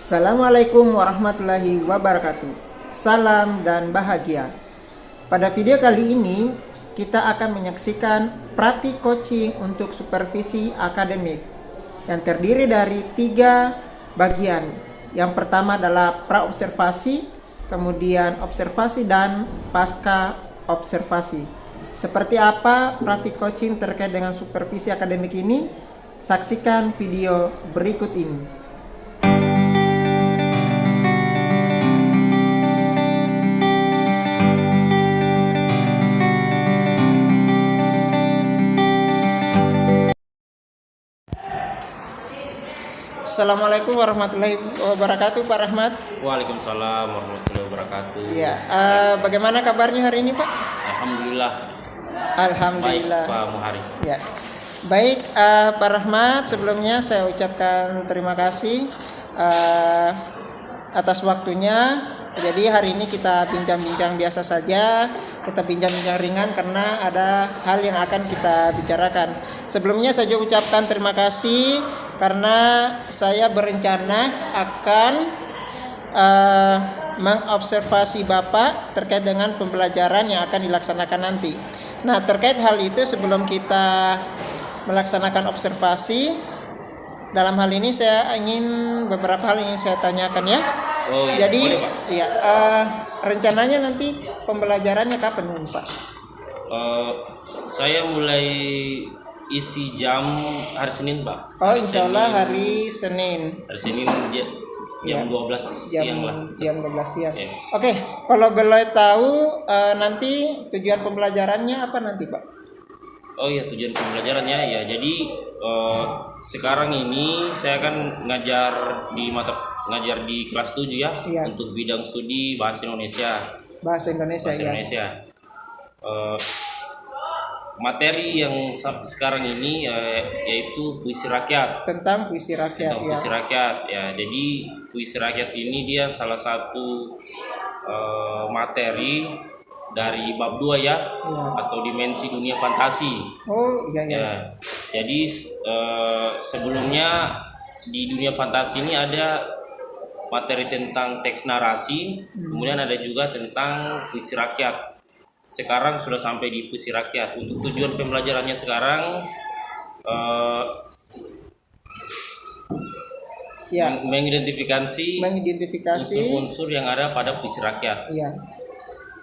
Assalamualaikum warahmatullahi wabarakatuh. Salam dan bahagia. Pada video kali ini kita akan menyaksikan praktik coaching untuk supervisi akademik yang terdiri dari 3 bagian. Yang pertama adalah praobservasi, kemudian observasi dan pasca observasi. Seperti apa praktik coaching terkait dengan supervisi akademik ini? Saksikan video berikut ini. Assalamualaikum warahmatullahi wabarakatuh, Pak Rahmat. Waalaikumsalam warahmatullahi wabarakatuh. Ya, bagaimana kabarnya hari ini, Pak? Alhamdulillah. Alhamdulillah. Baik, Pak Muhari. Ya, baik, Pak Rahmat. Sebelumnya saya ucapkan terima kasih atas waktunya. Jadi hari ini kita bincang-bincang biasa saja. Kita bincang-bincang ringan karena ada hal yang akan kita bicarakan. Sebelumnya saya juga ucapkan terima kasih karena saya berencana akan mengobservasi Bapak terkait dengan pembelajaran yang akan dilaksanakan nanti. Nah, terkait hal itu sebelum kita melaksanakan observasi, dalam hal ini saya ingin beberapa hal yang saya tanyakan ya. Oh, iya. Jadi Boleh, Pak? ya, rencananya nanti pembelajarannya kapan, Pak? Saya mulai isi jam hari Senin, Pak. Oh, insya Allah hari Senin. Hari Senin jam 12 siang lah. Jam 12 siang. Ya. Oke, kalau boleh tahu nanti tujuan pembelajarannya apa nanti, Pak? Oh iya, tujuan pembelajarannya ya. Jadi sekarang ini saya akan ngajar di kelas 7 ya, Iya. untuk bidang studi bahasa Indonesia. Bahasa Indonesia Bahasa ya. Indonesia. Materi yang sekarang ini yaitu puisi rakyat. Tentang puisi rakyat Tentang ya. puisi rakyat ya. Jadi puisi rakyat ini dia salah satu materi dari bab 2 ya, atau dimensi dunia fantasi. Oh, iya ya. Ya. Jadi sebelumnya di dunia fantasi ini ada materi tentang teks narasi, kemudian ada juga tentang puisi rakyat. Sekarang sudah sampai di puisi rakyat. Untuk tujuan pembelajarannya sekarang Ya, mengidentifikasi unsur-unsur yang ada pada puisi rakyat. iya.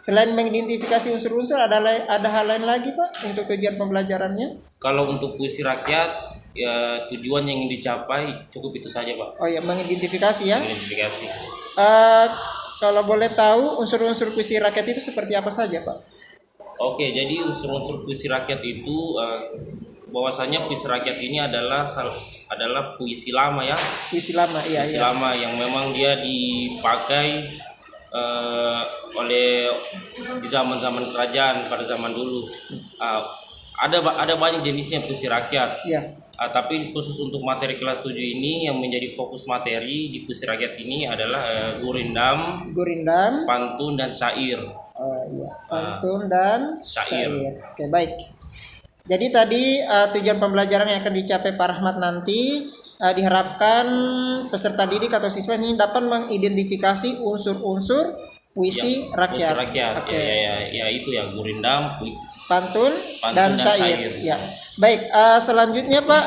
Selain mengidentifikasi unsur-unsur, ada hal lain lagi, Pak, untuk tujuan pembelajarannya? Kalau untuk puisi rakyat, ya tujuan yang ingin dicapai cukup itu saja, Pak. Oh ya, mengidentifikasi ya. Mengidentifikasi. Kalau boleh tahu unsur-unsur puisi rakyat itu seperti apa saja, Pak? Oke, jadi unsur-unsur puisi rakyat itu bahwasanya puisi rakyat ini adalah puisi lama ya. Puisi lama, iya. Puisi lama yang memang dia dipakai oleh di zaman-zaman kerajaan pada zaman dulu. Ada banyak jenisnya puisi rakyat. Iya. Tapi khusus untuk materi kelas 7 ini yang menjadi fokus materi di puisi rakyat ini adalah gurindam, pantun dan syair. Iya, pantun dan Syair. Oke, baik. Jadi tadi tujuan pembelajaran yang akan dicapai Pak Rahmat nanti diharapkan peserta didik atau siswa ini dapat mengidentifikasi unsur-unsur puisi rakyat. Puisi rakyat. Oke. Ya itu ya, gurindam, Pantun dan syair. Ya. Baik, selanjutnya Pak,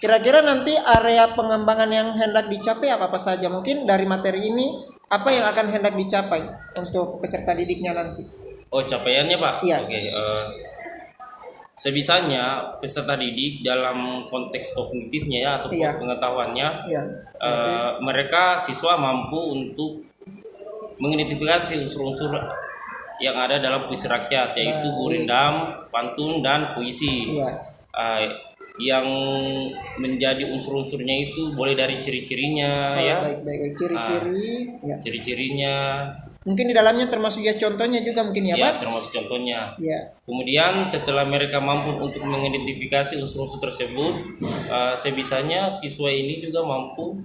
kira-kira nanti area pengembangan yang hendak dicapai apa saja? Mungkin dari materi ini apa yang akan hendak dicapai untuk peserta didiknya nanti? Oh, capaiannya, Pak? Iya. Oke. Sebisanya peserta didik dalam konteks kognitifnya ya, atau pengetahuannya, mereka siswa mampu untuk mengidentifikasi unsur-unsur yang ada dalam puisi rakyat, yaitu gurindam, pantun dan puisi. Yang menjadi unsur-unsurnya itu boleh dari ciri-cirinya ya. Baik. Ciri-ciri. Ciri-cirinya. Mungkin di dalamnya termasuk ya contohnya juga mungkin ya, Pak? Ya, termasuk contohnya. Ya. Kemudian setelah mereka mampu untuk mengidentifikasi unsur-unsur tersebut, sebisanya siswa ini juga mampu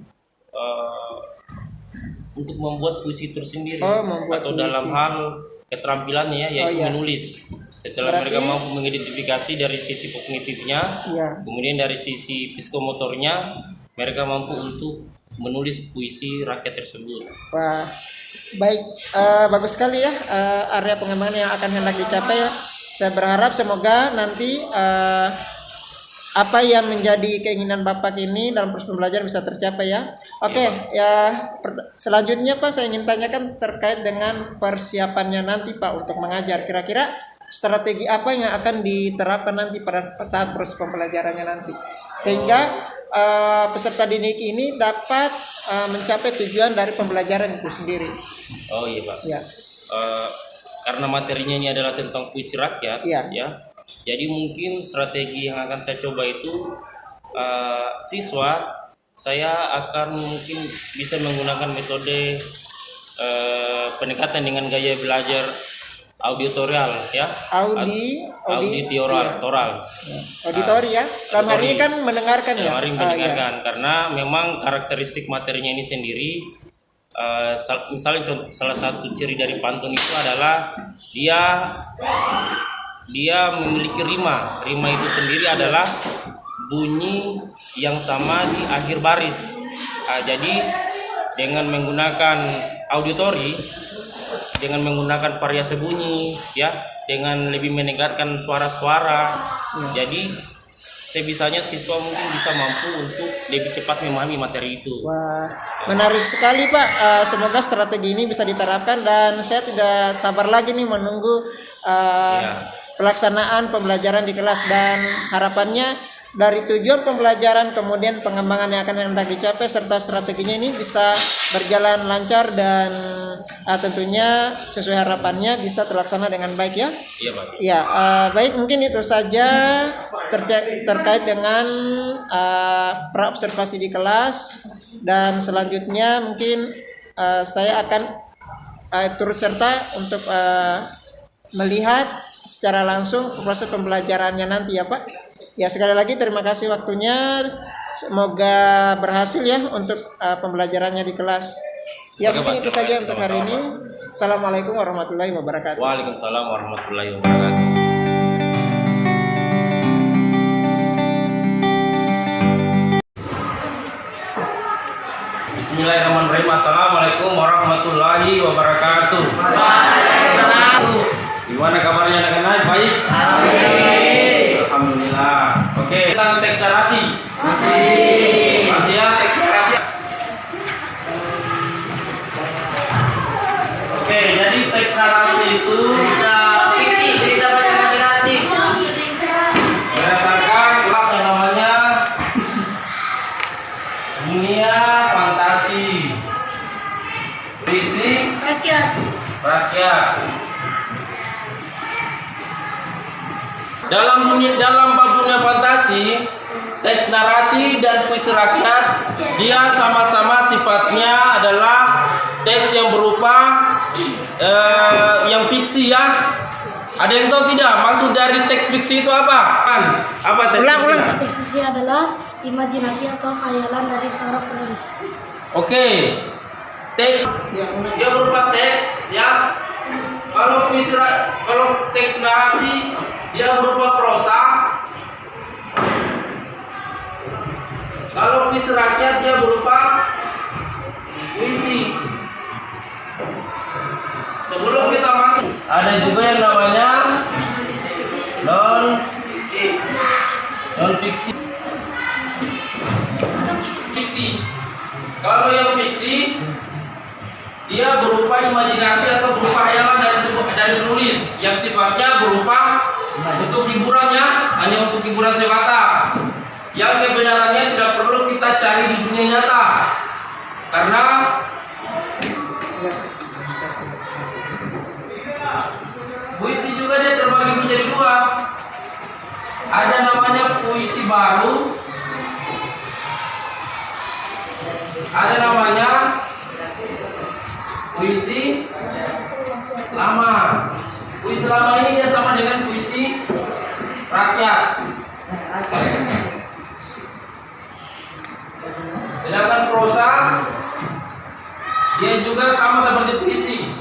untuk membuat puisi tersendiri, atau puisi dalam hal keterampilannya ya, yaitu menulis. Setelah mereka mampu mengidentifikasi dari sisi kognitifnya, kemudian dari sisi psikomotornya, mereka mampu untuk menulis puisi rakyat tersebut. Wah, baik, bagus sekali ya area pengembangan yang akan hendak dicapai ya. Saya berharap semoga nanti apa yang menjadi keinginan Bapak ini dalam proses pembelajaran bisa tercapai ya. Oke, ya selanjutnya Pak, saya ingin tanyakan terkait dengan persiapannya nanti Pak untuk mengajar. Kira-kira strategi apa yang akan diterapkan nanti pada saat proses pembelajarannya nanti, sehingga peserta didik ini dapat mencapai tujuan dari pembelajaran itu sendiri. Oh iya Pak. Ya. Karena materinya ini adalah tentang puisi rakyat, ya. Jadi mungkin strategi yang akan saya coba itu siswa saya akan mungkin bisa menggunakan metode pendekatan dengan gaya belajar auditorial ya. Auditoral. Auditori ya. Dalam hari ini kan mendengarkan ya. Hari mendengarkan karena memang karakteristik materinya ini sendiri misalnya salah satu ciri dari pantun itu adalah dia memiliki rima. Rima itu sendiri adalah bunyi yang sama di akhir baris. Jadi dengan menggunakan auditori, dengan menggunakan variasi bunyi ya, dengan lebih menegaskan suara-suara, jadi sebisanya siswa mungkin bisa mampu untuk lebih cepat memahami materi itu. Wah, menarik sekali Pak. Semoga strategi ini bisa diterapkan dan saya tidak sabar lagi nih menunggu pelaksanaan pembelajaran di kelas, dan harapannya dari tujuan pembelajaran kemudian pengembangan yang akan hendak dicapai serta strateginya ini bisa berjalan lancar dan tentunya sesuai harapannya bisa terlaksana dengan baik ya. Iya Pak. Ya, baik, mungkin itu saja terkait dengan praobservasi di kelas, dan selanjutnya mungkin saya akan turut serta untuk melihat secara langsung proses pembelajarannya nanti ya Pak. Ya, sekali lagi terima kasih waktunya. Semoga berhasil ya untuk pembelajarannya di kelas. Ya, mungkin itu saja untuk hari ini. Assalamualaikum warahmatullahi wabarakatuh. Waalaikumsalam warahmatullahi wabarakatuh. Bismillahirrahmanirrahim. Assalamualaikum warahmatullahi wabarakatuh. Gimana kabarnya anak-anak? Baik? Alhamdulillah. Oke, tentang teks narasi. Masih ya teks narasi. Oke, jadi teks narasi itu cerita imajinatif. Berdasarkan yang namanya dunia fantasi. Berisi rakyat. Dalam bab dunia fantasi, teks narasi dan puisi rakyat, dia sama-sama sifatnya adalah teks yang berupa yang fiksi ya. Ada yang tahu tidak maksud dari teks fiksi itu apa? Apa teks fiksi? Teks fiksi adalah imajinasi atau khayalan dari seorang penulis. Oke. Teks dia berupa teks ya. Kalau teks narasi dia berupa prosa. Kalau puisi rakyat dia berupa puisi. Sebelum kita masuk, ada juga yang namanya non fiksi. Kalau yang fiksi dia berupa imajinasi atau berupa hayalan dari penulis yang sifatnya berupa untuk hiburannya, hanya untuk hiburan semata. Yang kebenarannya tidak perlu kita cari di dunia nyata, karena puisi juga dia terbagi menjadi dua. Ada namanya puisi baru, ada namanya puisi lama. Puisi lama ini dia sama dengan puisi rakyat. Sedangkan prosa dia juga sama seperti puisi.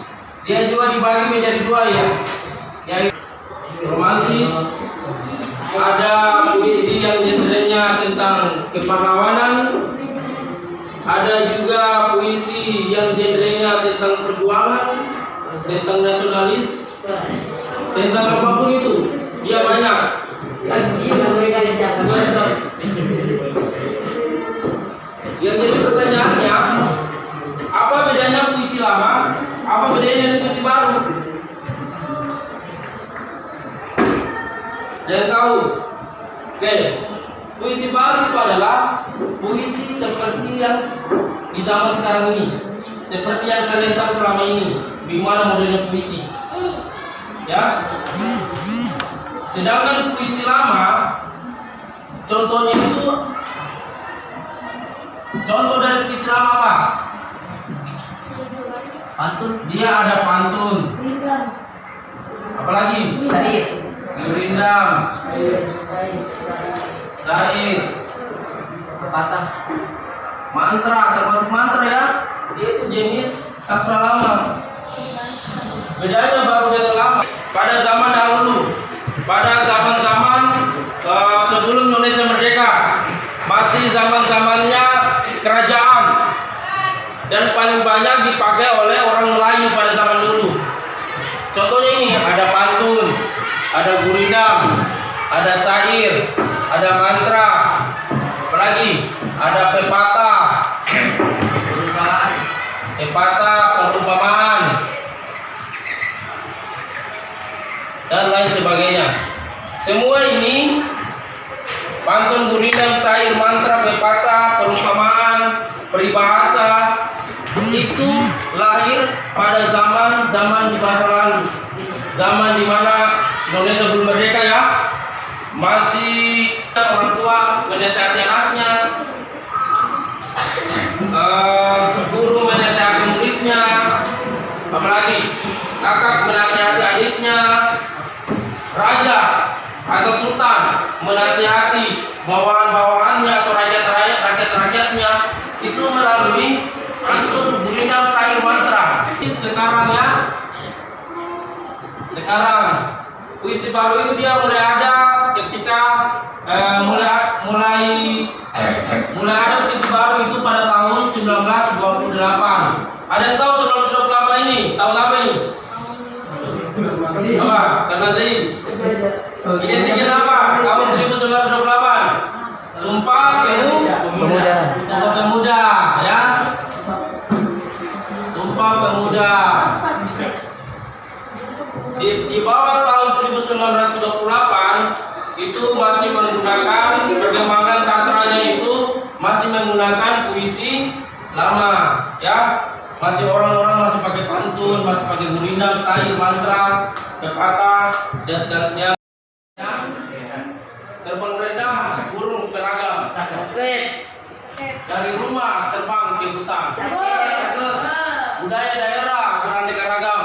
Dia juga dibagi menjadi dua ya. Yaitu romantis. Ada puisi yang genrenya tentang kepahlawanan. Ada juga puisi yang genrenya tentang perjuangan, tentang nasionalis, tentang apapun itu, dia banyak. Yang jadi pertanyaannya, apa bedanya puisi lama, apa bedanya dengan puisi baru? Jangan tahu. Oke, puisi baru itu adalah puisi seperti yang di zaman sekarang ini, seperti yang kalian tahu selama ini, gimana modelnya puisi, ya. Sedangkan puisi lama, contohnya itu, contoh dari puisi lama apa? Pantun. Dia ada pantun. Apalagi? Gurindam, syair, pepatah, mantra, termasuk mantra ya. Dia itu jenis sastra lama. Bedanya baru dengan lama. Pada zaman dahulu, pada zaman-zaman sebelum Indonesia merdeka, masih zaman-zamannya kerajaan, dan paling banyak dipakai oleh orang Melayu pada zaman dulu. Contohnya ini, ada pantun, ada gurindam, ada syair, ada mantra, apalagi ada pepatah, perumpamaan, dan lain sebagainya. Semua ini, pantun, gurindam, syair, mantra, pepatah, perumpamaan, peribahasa, itu lahir pada zaman di masa lalu, zaman dimana Indonesia belum merdeka ya, masih orang tua menasihati anaknya, guru menasihati muridnya, apalagi kakak menasihati adiknya, raja atau sultan menasihati bawahan-bawahannya atau rakyat-rakyatnya, itu melalui pantun, gurindam, syair, mantra. Sekarang puisi baru itu dia mulai ada ketika mulai ada puisi baru itu pada tahun 1928. Ada yang tahu 1928 ini? Tahun apa ini? Apa? Karena Zain. Identiknya apa? Tahun 1928. Sumpah Pemuda, ya. Sumpah Pemuda. Di bawah tahun 1928 itu masih menggunakan perkembangan sastranya, itu masih menggunakan puisi lama, ya. Masih orang-orang masih pakai pantun, masih pakai gurindam, syair, mantra, pepatah, dan segalanya. Terbang rendah, burung beragam. Dari rumah terbang ke hutan. Budaya daerah beraneka ragam.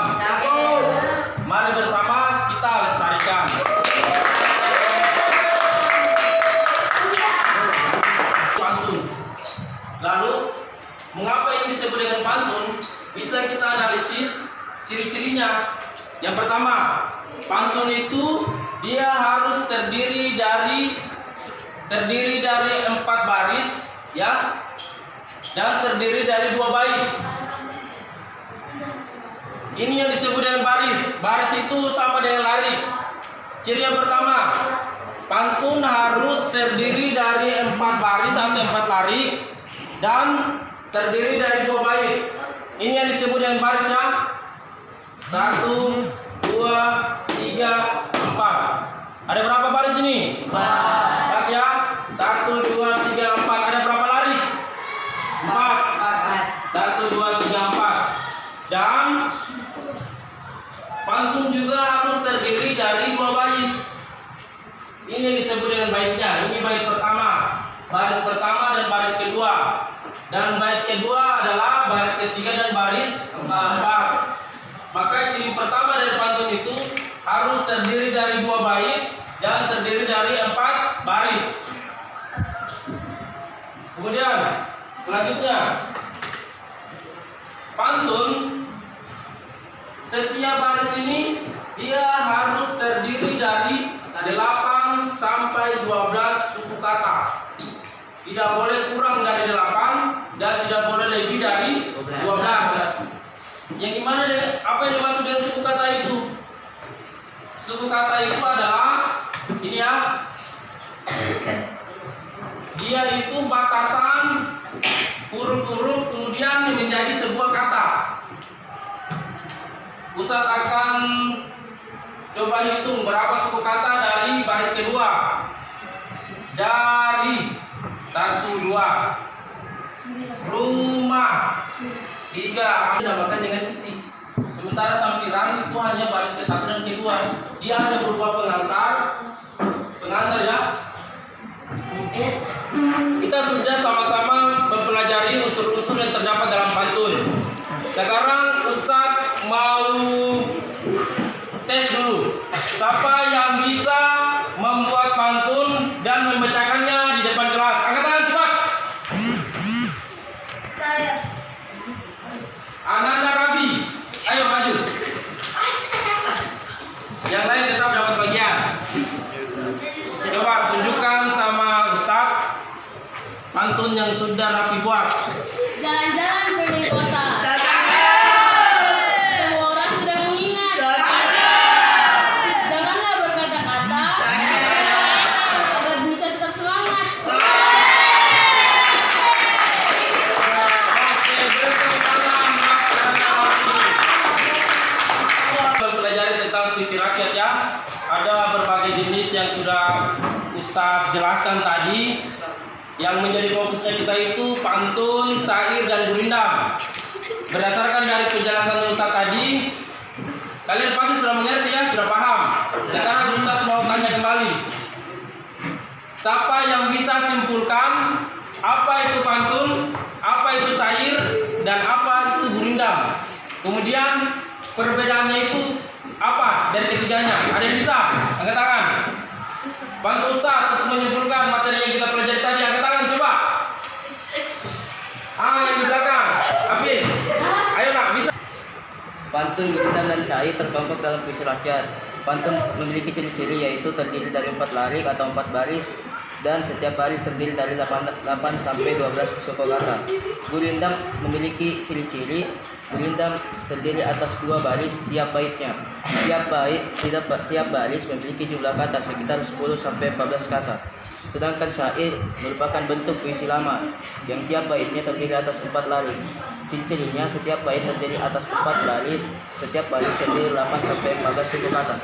Mari bersama kita lestarikan. Pantun. Lalu, mengapa ini disebut dengan pantun? Bisa kita analisis ciri-cirinya. Yang pertama, pantun itu dia harus terdiri dari 4 baris, ya, dan terdiri dari 2 bait. Ini yang disebut dengan baris. Baris itu sama dengan lari. Ciri yang pertama, pantun harus terdiri dari 4 baris atau 4 lari dan terdiri dari 2 bait. Ini yang disebut dengan baris, ya. 1, 2, 3, 4. Ada berapa baris ini? 4, ya. 1, 2, 3, 4. Ada berapa lari? 4. 1, 2, 3, 4. Dan pantun juga harus terdiri dari 2 bait. Ini disebut dengan baitnya. Ini bait pertama, baris pertama dan baris kedua. Dan bait kedua adalah baris ketiga dan baris keempat. Maka ciri pertama dari pantun itu harus terdiri dari 2 bait dan terdiri dari 4 baris. Kemudian selanjutnya, pantun setiap baris ini dia harus terdiri dari 8 sampai 12 suku kata. Tidak boleh kurang dari 8 dan tidak boleh lebih dari 12. Yang gimana deh? Apa yang dimaksud dengan suku kata itu? Suku kata itu adalah ini ya. Dia itu batasan huruf-huruf kemudian menjadi sebuah kata. Ustaz akan coba hitung berapa suku kata dari baris kedua. Dari 1, 2. Rumah 3. Dinamakan dengan isi. Sementara sampiran itu hanya baris ke-1 dan ke-2. Dia hanya berupa pengantar ya. Kita sudah sama-sama mempelajari unsur-unsur yang terdapat dalam pantun. Sekarang Ustadz mau tes dulu. Siapa yang bisa membuat pantun dan membacakannya di depan kelas? Angkat tangan cepat. Saya. Ananda Rabi, ayo maju. Yang lain tetap dapat bagian. Coba tunjukkan sama Ustadz pantun yang sudah Rafi buat. Jalan-jalan keliling kota. Semua orang sedang mengingat. Janganlah berkata-kata agar bisa tetap semangat. Mempelajari tentang puisi rakyat ya. Ada berbagai jenis yang sudah Ustadz jelaskan tadi. Yang menjadi fokusnya kita itu pantun, syair, dan gurindam. Berdasarkan dari penjelasan Ustadz tadi, kalian pasti sudah mengerti ya, sudah paham. Sekarang Ustadz mau tanya kembali. Siapa yang bisa simpulkan apa itu pantun, apa itu syair, dan apa itu gurindam? Kemudian perbedaannya itu apa dari ketiganya? Ada yang bisa? Angkat tangan. Bantu Ustaz untuk menyimpulkan materi yang kita pelajari tadi. Angkat tangan coba. Yang di belakang. Habis. Ayo nak bisa. Pantun, gurindam, dan syair terkelompok dalam puisi rakyat. Pantun memiliki ciri-ciri yaitu terdiri dari 4 larik atau 4 baris dan setiap baris terdiri dari 8 sampai 12 suku kata. Gurindam memiliki ciri-ciri. Gurindam terdiri atas 2 baris tiap baitnya. Tiap baris memiliki jumlah kata sekitar 10 sampai 14 kata. Sedangkan syair merupakan bentuk puisi lama yang tiap baitnya terdiri atas 4 larik. Ciri-cirinya setiap bait terdiri atas 4 baris, setiap baris terdiri 8 sampai 14 suku kata.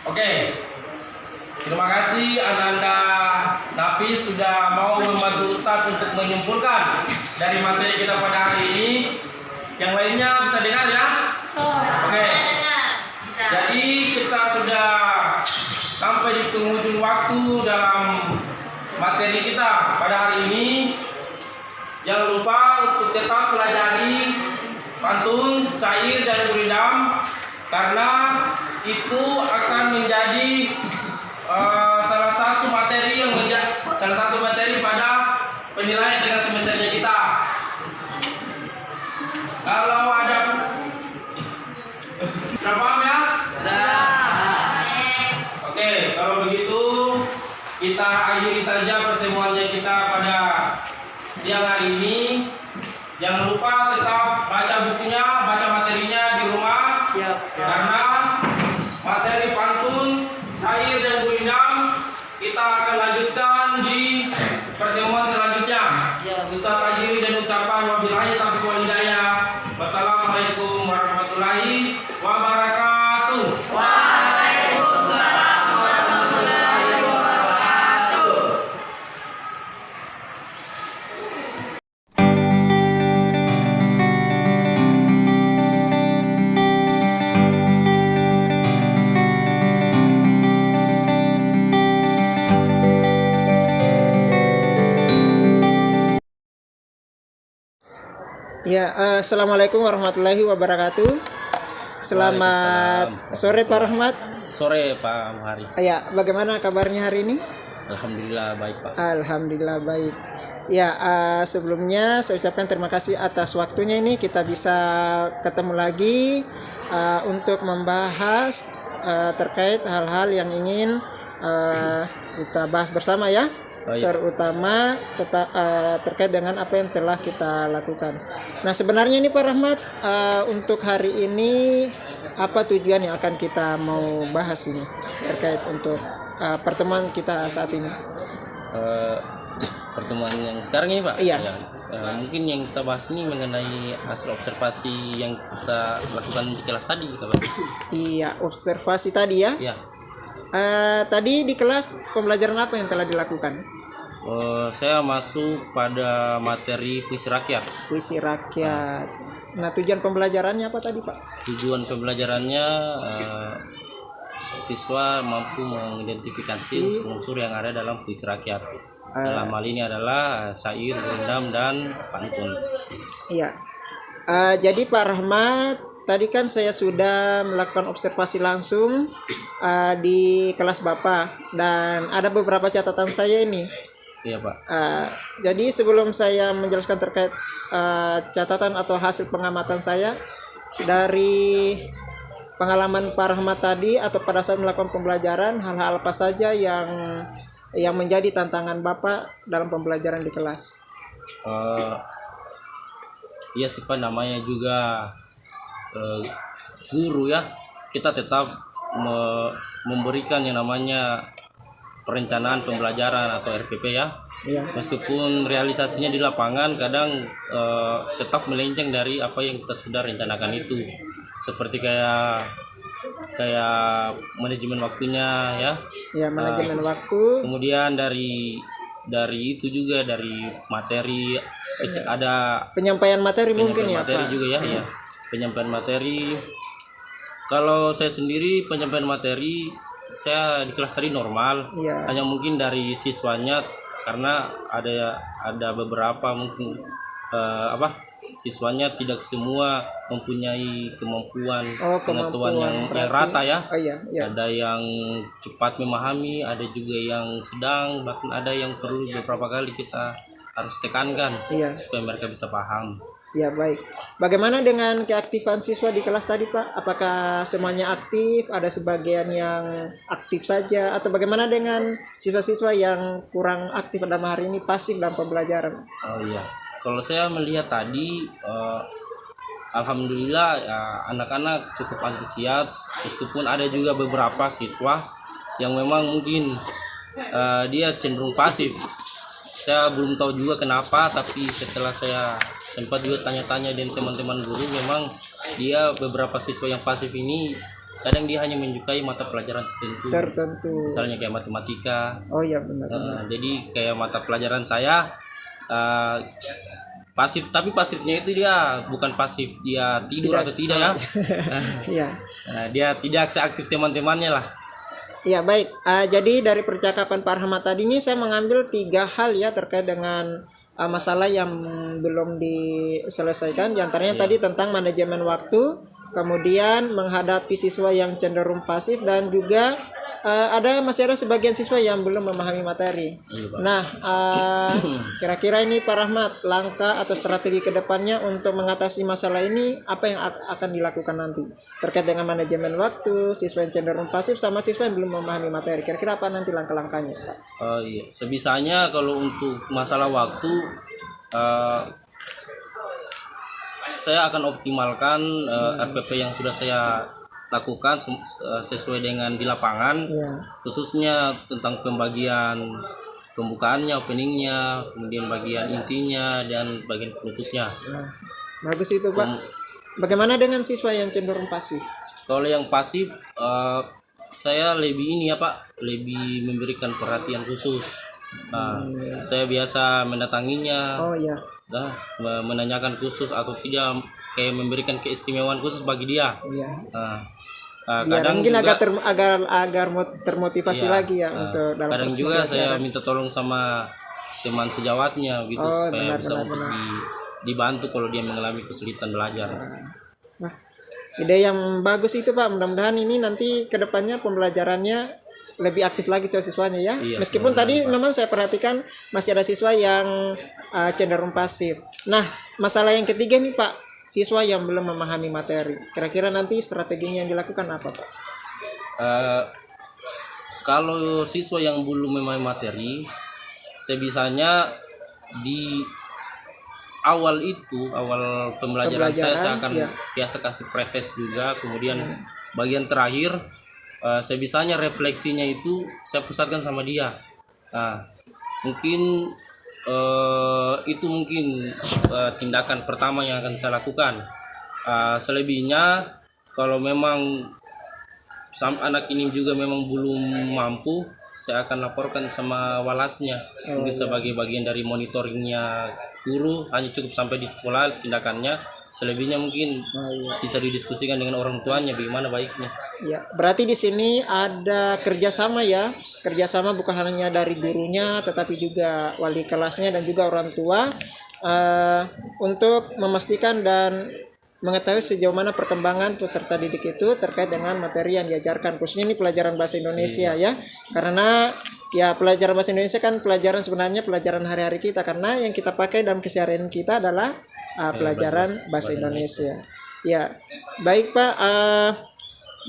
Oke. Terima kasih Ananda Nafis sudah mau membantu Ustadz untuk menyimpulkan dari materi kita pada hari ini. Yang lainnya bisa dengar ya? Oke. Jadi kita sudah sampai di penghujung waktu dalam materi kita pada hari ini. Jangan lupa untuk tetap pelajari pantun, syair, dan gurindam karena itu akan menjadi salah satu materi pada penilaian dengan semesternya kita. Kalau ada sudah paham ya? Oke, kalau begitu kita akhiri saja pertemuannya kita pada siang hari ini. Jangan lupa tetap baca bukunya, baca materinya di rumah. Karena materi pantun, syair, dan gurindam kita akan lanjutkan di pertemuan selanjutnya. Ustaz akhiri dan ucapan wabillahi taufiq wal hidayah. Wassalamualaikum warahmatullahi wabarakatuh. Waalaikumsalam warahmatullahi wabarakatuh. Ya, assalamualaikum warahmatullahi wabarakatuh. Selamat sore Pak Rahmat. Sore Pak Muhari. Ya, bagaimana kabarnya hari ini? Alhamdulillah baik Pak. Alhamdulillah baik. Ya, sebelumnya saya ucapkan terima kasih atas waktunya ini kita bisa ketemu lagi untuk membahas terkait hal-hal yang ingin kita bahas bersama ya. terutama terkait dengan apa yang telah kita lakukan. Nah, sebenarnya ini Pak Rahmat, untuk hari ini apa tujuan yang akan kita mau bahas ini terkait untuk pertemuan kita saat ini? Pertemuan yang sekarang ini Pak? Iya. Ya, mungkin yang kita bahas ini mengenai hasil observasi yang kita lakukan di kelas tadi Pak. Iya, observasi tadi ya. Ya. Tadi di kelas pembelajaran apa yang telah dilakukan? Saya masuk pada materi puisi rakyat. Puisi rakyat. Nah, tujuan pembelajarannya apa tadi Pak? Tujuan pembelajarannya siswa mampu mengidentifikasi unsur yang ada dalam puisi rakyat. Dalam hal ini adalah syair, gurindam, dan pantun. Iya. Jadi Pak Rahmat, tadi kan saya sudah melakukan observasi langsung di kelas Bapak, dan ada beberapa catatan saya ini. Iya Pak. Jadi sebelum saya menjelaskan terkait catatan atau hasil pengamatan saya dari pengalaman Pak Rahmat tadi atau pada saat melakukan pembelajaran, hal-hal apa saja yang menjadi tantangan Bapak dalam pembelajaran di kelas? Iya sih Pak, namanya juga guru ya, kita tetap memberikan yang namanya perencanaan pembelajaran atau RPP ya. Iya. Meskipun realisasinya di lapangan kadang tetap melenceng dari apa yang kita sudah rencanakan itu, seperti kayak manajemen waktunya ya. Ya, manajemen waktu. Kemudian dari itu juga dari materi ada Penyampaian materi mungkin ya materi Pak. juga ya, ya. Penyampaian materi. Kalau saya sendiri penyampaian materi saya di kelas tadi normal. Iya. Hanya mungkin dari siswanya karena ada beberapa mungkin siswanya tidak semua mempunyai kemampuan pengetahuan yang rata ya. Iya. Ada yang cepat memahami, ada juga yang sedang, bahkan ada yang perlu beberapa kali kita harus tekankan supaya mereka bisa paham. Ya, baik. Bagaimana dengan keaktifan siswa di kelas tadi Pak? Apakah semuanya aktif? Ada sebagian yang aktif saja? Atau bagaimana dengan siswa-siswa yang kurang aktif dalam hari ini, pasif dalam pembelajaran? Oh iya, kalau saya melihat tadi alhamdulillah anak-anak cukup antusias, meskipun ada juga beberapa siswa yang memang mungkin dia cenderung pasif. Saya belum tahu juga kenapa, tapi setelah saya sempat juga tanya-tanya dengan teman-teman guru, memang dia beberapa siswa yang pasif ini kadang dia hanya menyukai mata pelajaran tertentu. Misalnya kayak matematika. Oh iya, benar. Jadi kayak mata pelajaran saya pasif, tapi pasifnya itu dia bukan pasif dia tidur atau tidak ya. Iya. Dia tidak seaktif teman-temannya lah. Ya, baik. Jadi dari percakapan Pak Rahmat tadi ini saya mengambil 3 hal ya terkait dengan masalah yang belum diselesaikan. Di antaranya tadi tentang manajemen waktu, kemudian menghadapi siswa yang cenderung pasif, dan juga masih ada sebagian siswa yang belum memahami materi. Nah, kira-kira ini Pak Rahmat, langkah atau strategi kedepannya untuk mengatasi masalah ini apa yang akan dilakukan nanti terkait dengan manajemen waktu, siswa yang cenderung pasif sama siswa yang belum memahami materi. Kira-kira apa nanti langkah-langkahnya Pak? Iya, sebisanya kalau untuk masalah waktu saya akan optimalkan RPP yang sudah saya lakukan sesuai dengan di lapangan, khususnya tentang pembagian pembukaannya, openingnya, kemudian bagian intinya dan bagian penutupnya. Bagus itu Pak. Bagaimana dengan siswa yang cenderung pasif? Kalau yang pasif, saya lebih lebih memberikan perhatian khusus. Saya biasa mendatanginya, menanyakan khusus atau tidak, kayak memberikan keistimewaan khusus bagi dia. Kadang mungkin juga, agar termotivasi lagi ya untuk dalam kadang juga saya minta tolong sama teman sejawatnya gitu, supaya bisa untuk dibantu kalau dia mengalami kesulitan belajar. Nah, ide yang bagus itu Pak. Mudah-mudahan ini nanti kedepannya pembelajarannya lebih aktif lagi siswa-siswanya ya. Meskipun tadi memang saya perhatikan masih ada siswa yang cenderung pasif. Nah, masalah yang ketiga nih Pak, siswa yang belum memahami materi. Kira-kira nanti strateginya yang dilakukan apa Pak? Kalau siswa yang belum memahami materi, sebisanya di awal pembelajaran saya akan biasa kasih pretest juga, kemudian bagian terakhir sebisanya refleksinya itu saya pusatkan sama dia. Nah, mungkin itu mungkin tindakan pertama yang akan saya lakukan. Selebihnya kalau memang anak ini juga memang belum mampu, saya akan laporkan sama walasnya. Mungkin sebagai bagian dari monitoringnya guru, hanya cukup sampai di sekolah tindakannya. Selebihnya mungkin bisa didiskusikan dengan orang tuanya bagaimana baiknya. Ya, berarti di sini ada kerjasama ya, kerjasama bukan hanya dari gurunya, tetapi juga wali kelasnya dan juga orang tua untuk memastikan dan mengetahui sejauh mana perkembangan peserta didik itu terkait dengan materi yang diajarkan, khususnya ini pelajaran bahasa Indonesia ya, karena ya pelajaran bahasa Indonesia kan pelajaran sebenarnya pelajaran hari-hari kita, karena yang kita pakai dalam keseharian kita adalah pelajaran bahasa Indonesia. Ya, baik Pak,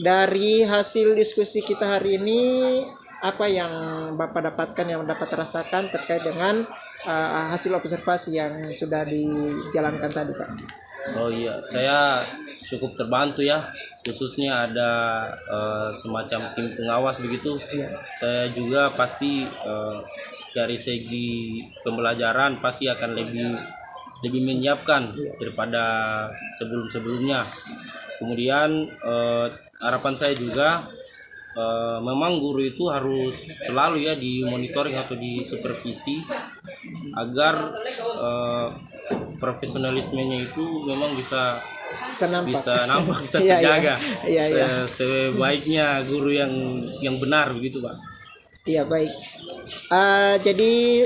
dari hasil diskusi kita hari ini apa yang Bapak dapatkan, yang dapat rasakan terkait dengan hasil observasi yang sudah dijalankan tadi Pak? Oh iya, saya cukup terbantu ya, khususnya ada semacam tim pengawas begitu. Saya juga pasti dari segi pembelajaran pasti akan lebih menyiapkan daripada sebelumnya. Kemudian harapan saya juga memang guru itu harus selalu ya di monitoring atau di supervisi agar profesionalismenya itu memang bisa nampak, bisa terjaga. Sebaiknya guru yang benar begitu Pak. Iya, baik. Jadi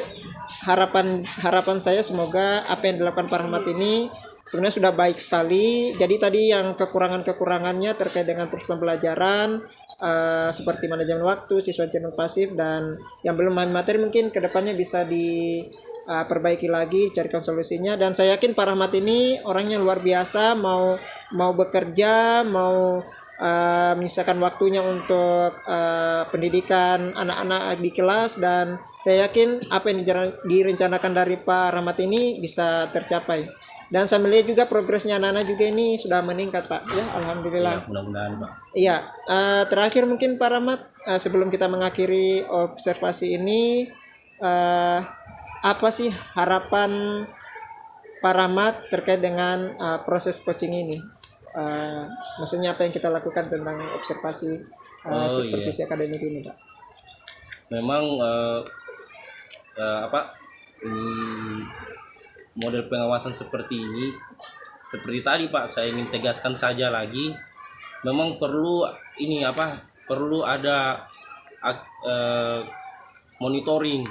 harapan saya semoga apa yang dilakukan Pak Rahmat ini sebenarnya sudah baik sekali. Jadi tadi yang kekurangannya terkait dengan proses pembelajaran seperti manajemen waktu, siswa jenuh pasif, dan yang belum memahami materi mungkin kedepannya bisa diperbaiki lagi, carikan solusinya. Dan saya yakin Pak Rahmat ini orangnya luar biasa, mau bekerja, mau menyisakan waktunya untuk pendidikan anak-anak di kelas, dan saya yakin apa yang direncanakan dari Pak Rahmat ini bisa tercapai. Dan saya melihat juga progresnya anak-anak juga ini sudah meningkat Pak ya, alhamdulillah. Ya, mudah-mudahan Pak. Iya, terakhir mungkin Pak Rahmat sebelum kita mengakhiri observasi ini, apa sih harapan Pak Rahmat terkait dengan proses coaching ini? Maksudnya apa yang kita lakukan tentang observasi supervisi akademik ini Pak? Memang model pengawasan seperti ini, seperti tadi Pak, saya ingin tegaskan saja lagi, memang perlu ada monitoring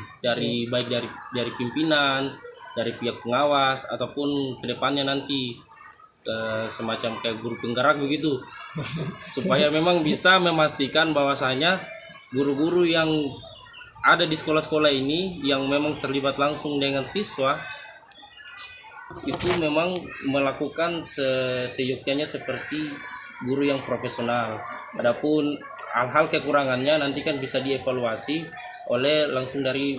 baik dari pimpinan, dari pihak pengawas, ataupun kedepannya nanti semacam kayak guru penggerak begitu, supaya memang bisa memastikan bahwasanya guru-guru yang ada di sekolah-sekolah ini yang memang terlibat langsung dengan siswa itu memang melakukan seyogyanya seperti guru yang profesional. Adapun hal-hal kekurangannya nanti kan bisa dievaluasi oleh langsung dari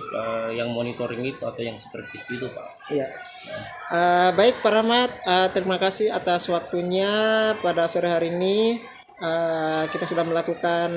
yang monitoring itu atau yang supervisi itu Pak. Iya. Baik Pak Rahmat, terima kasih atas waktunya pada sore hari ini. Kita sudah melakukan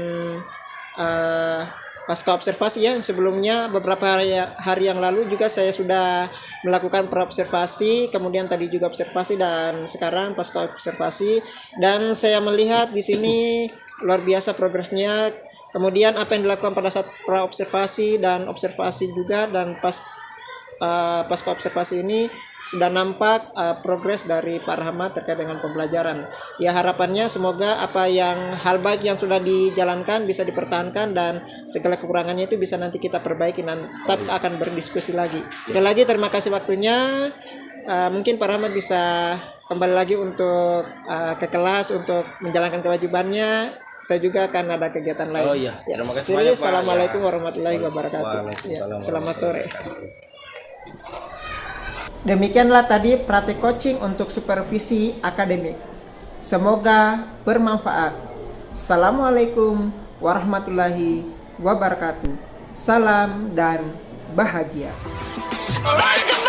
pasca observasi ya. Sebelumnya beberapa hari yang lalu juga saya sudah melakukan praobservasi, kemudian tadi juga observasi, dan sekarang pasca observasi, dan saya melihat di sini luar biasa progresnya. Kemudian apa yang dilakukan pada saat praobservasi dan observasi juga, dan pasca observasi ini sudah nampak progres dari Pak Rahmat terkait dengan pembelajaran. Ya, harapannya semoga hal baik yang sudah dijalankan bisa dipertahankan, dan segala kekurangannya itu bisa nanti kita perbaiki, dan tetap akan berdiskusi lagi. Sekali lagi terima kasih waktunya. Mungkin Pak Rahmat bisa kembali lagi untuk ke kelas untuk menjalankan kewajibannya. Saya juga akan ada kegiatan lain. Oh iya, terima kasih banyak Pak. Assalamualaikum warahmatullahi wabarakatuh. Selamat sore. Demikianlah tadi praktik coaching untuk supervisi akademik. Semoga bermanfaat. Assalamualaikum warahmatullahi wabarakatuh. Salam dan bahagia. Alright,